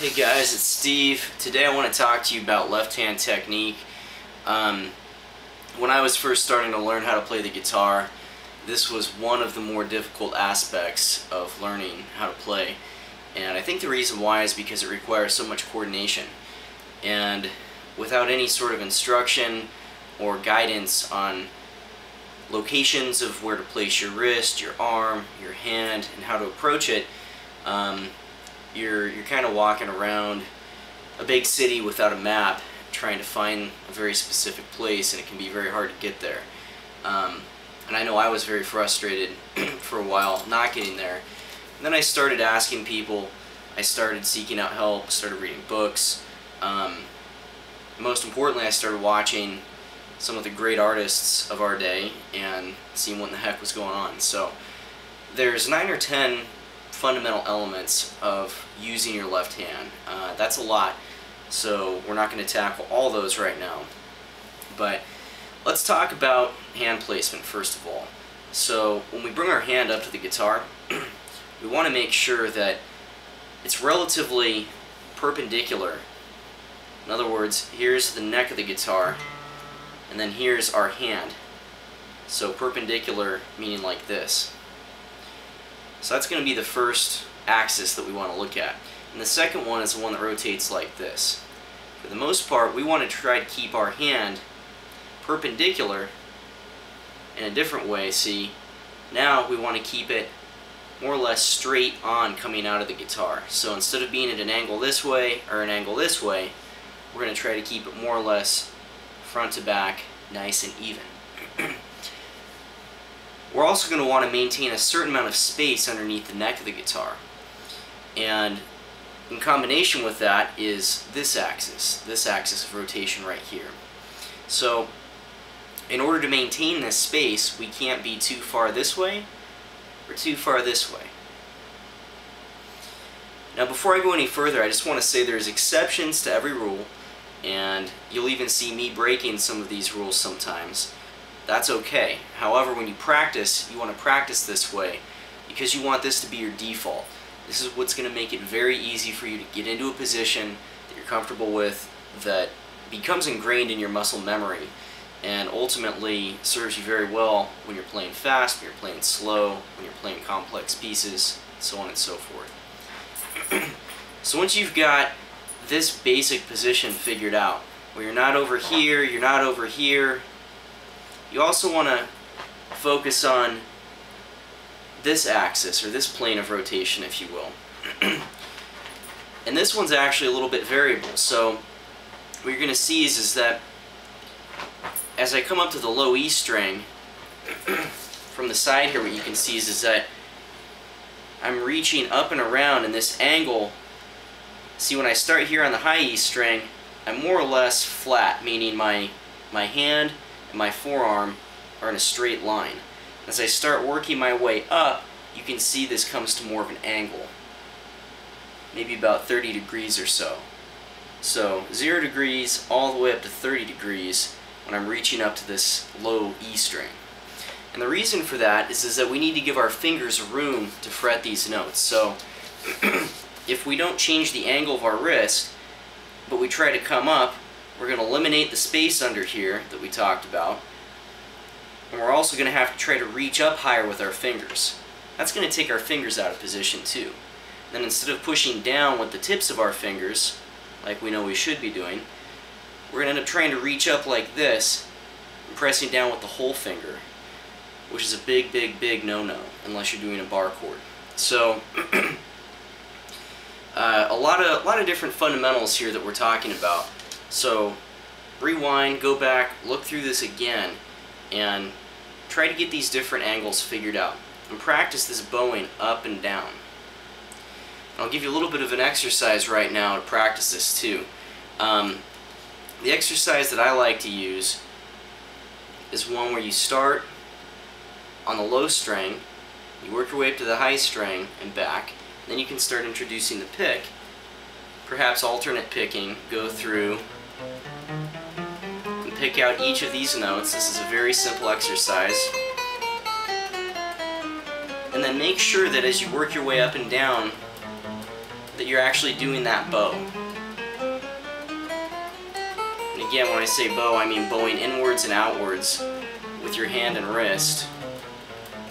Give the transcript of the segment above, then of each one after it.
Hey guys, it's Steve. Today I want to talk to you about left-hand technique. When I was first starting to learn how to play the guitar, this was one of the more difficult aspects of learning how to play. And I think the reason why is because it requires so much coordination. And without any sort of instruction or guidance on locations of where to place your wrist, your arm, your hand, and how to approach it, you're kind of walking around a big city without a map, trying to find a very specific place, and it can be very hard to get there. And I know I was very frustrated for a while not getting there. And then I started asking people, I started seeking out help, started reading books. Most importantly, I started watching some of the great artists of our day and seeing what in the heck was going on. So there's 9 or 10 fundamental elements of using your left hand. That's a lot, so we're not going to tackle all those right now. But let's talk about hand placement first of all. So when we bring our hand up to the guitar, we want to make sure that it's relatively perpendicular. In other words, here's the neck of the guitar, and then here's our hand. So perpendicular meaning like this. So that's going to be the first axis that we want to look at. And the second one is the one that rotates like this. For the most part, we want to try to keep our hand perpendicular in a different way. See, now we want to keep it more or less straight on coming out of the guitar. So instead of being at an angle this way or an angle this way, we're going to try to keep it more or less front to back, nice and even. We're also going to want to maintain a certain amount of space underneath the neck of the guitar. And in combination with that is this axis of rotation right here. So in order to maintain this space, we can't be too far this way or too far this way. Now before I go any further, I just want to say there's exceptions to every rule, and you'll even see me breaking some of these rules sometimes. That's okay. However, when you practice, you want to practice this way because you want this to be your default. This is what's going to make it very easy for you to get into a position that you're comfortable with, that becomes ingrained in your muscle memory, and ultimately serves you very well when you're playing fast, when you're playing slow, when you're playing complex pieces, so on and so forth. So once you've got this basic position figured out, where you're not over here, you're not over here, you also want to focus on this axis, or this plane of rotation, if you will. And this one's actually a little bit variable. So what you're going to see is that as I come up to the low E string, from the side here, what you can see is that I'm reaching up and around in this angle. See, when I start here on the high E string, I'm more or less flat, meaning my hand and my forearm are in a straight line. As I start working my way up, you can see this comes to more of an angle, maybe about 30 degrees or so. So 0 degrees all the way up to 30 degrees when I'm reaching up to this low E string. And the reason for that is that we need to give our fingers room to fret these notes. So if we don't change the angle of our wrist, but we try to come up, we're going to eliminate the space under here that we talked about, and we're also going to have to try to reach up higher with our fingers. That's going to take our fingers out of position too. Then instead of pushing down with the tips of our fingers, like we know we should be doing, we're going to end up trying to reach up like this and pressing down with the whole finger, which is a big, big, big no-no unless you're doing a bar chord. So a lot of different fundamentals here that we're talking about. So rewind, go back, look through this again, and try to get these different angles figured out. And practice this bowing up and down. And I'll give you a little bit of an exercise right now to practice this too. The exercise that I like to use is one where you start on the low string, you work your way up to the high string and back, and then you can start introducing the pick. Perhaps alternate picking, go through and pick out each of these notes. This is a very simple exercise. And then make sure that as you work your way up and down, that you're actually doing that bow. And again, when I say bow, I mean bowing inwards and outwards with your hand and wrist,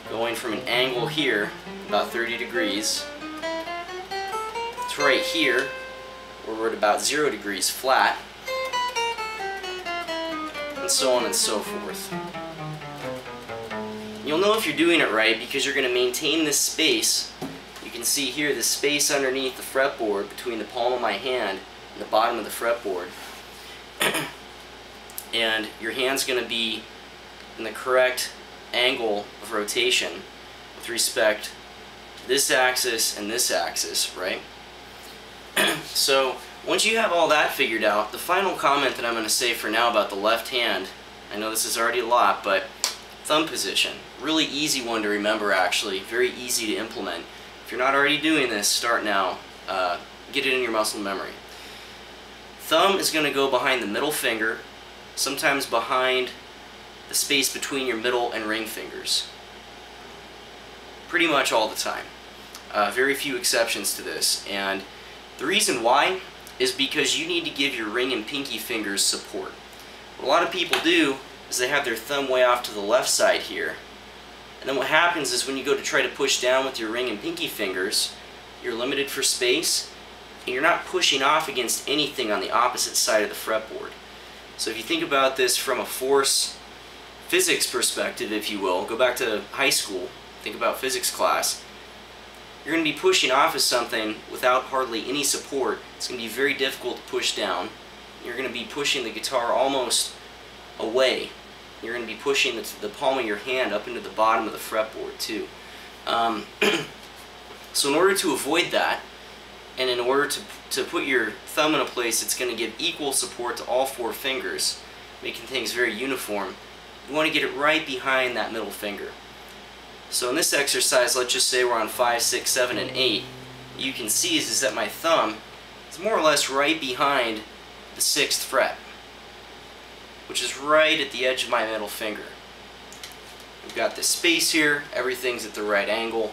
going from an angle here, about 30 degrees, to right here, where we're at about 0 degrees flat, and so on and so forth. You'll know if you're doing it right because you're going to maintain this space. You can see here the space underneath the fretboard between the palm of my hand and the bottom of the fretboard. And your hand's going to be in the correct angle of rotation with respect to this axis and this axis, right? So once you have all that figured out, the final comment that I'm going to say for now about the left hand, I know this is already a lot, but thumb position. Really easy one to remember, actually. Very easy to implement. If you're not already doing this, start now. Get it in your muscle memory. Thumb is going to go behind the middle finger, sometimes behind the space between your middle and ring fingers. Pretty much all the time. Very few exceptions to this. And the reason why is because you need to give your ring and pinky fingers support. What a lot of people do is they have their thumb way off to the left side here. And then what happens is when you go to try to push down with your ring and pinky fingers, you're limited for space, and you're not pushing off against anything on the opposite side of the fretboard. So if you think about this from a force physics perspective, if you will, go back to high school, think about physics class, you're going to be pushing off of something without hardly any support. It's going to be very difficult to push down. You're going to be pushing the guitar almost away. You're going to be pushing the palm of your hand up into the bottom of the fretboard too. So in order to avoid that, and in order to put your thumb in a place that's going to give equal support to all 4 fingers, making things very uniform, you want to get it right behind that middle finger. So in this exercise, let's just say we're on 5, 6, 7, and 8. What you can see is that my thumb is more or less right behind the 6th fret, which is right at the edge of my middle finger. We've got this space here, everything's at the right angle.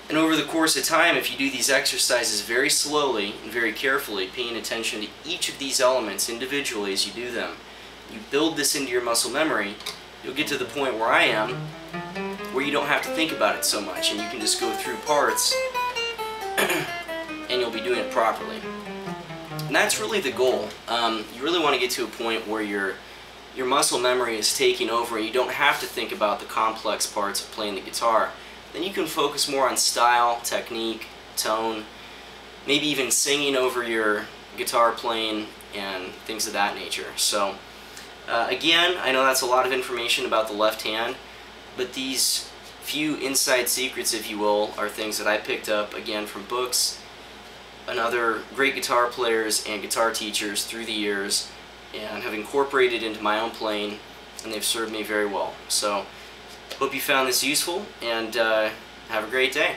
And over the course of time, if you do these exercises very slowly and very carefully, paying attention to each of these elements individually as you do them, you build this into your muscle memory, you'll get to the point where I am, where you don't have to think about it so much, and you can just go through parts and you'll be doing it properly. And that's really the goal. You really want to get to a point where your muscle memory is taking over and you don't have to think about the complex parts of playing the guitar. Then you can focus more on style, technique, tone, maybe even singing over your guitar playing and things of that nature. So again, I know that's a lot of information about the left hand, but these few inside secrets, if you will, are things that I picked up again from books and other great guitar players and guitar teachers through the years, and have incorporated into my own playing, and they've served me very well. So hope you found this useful, and have a great day.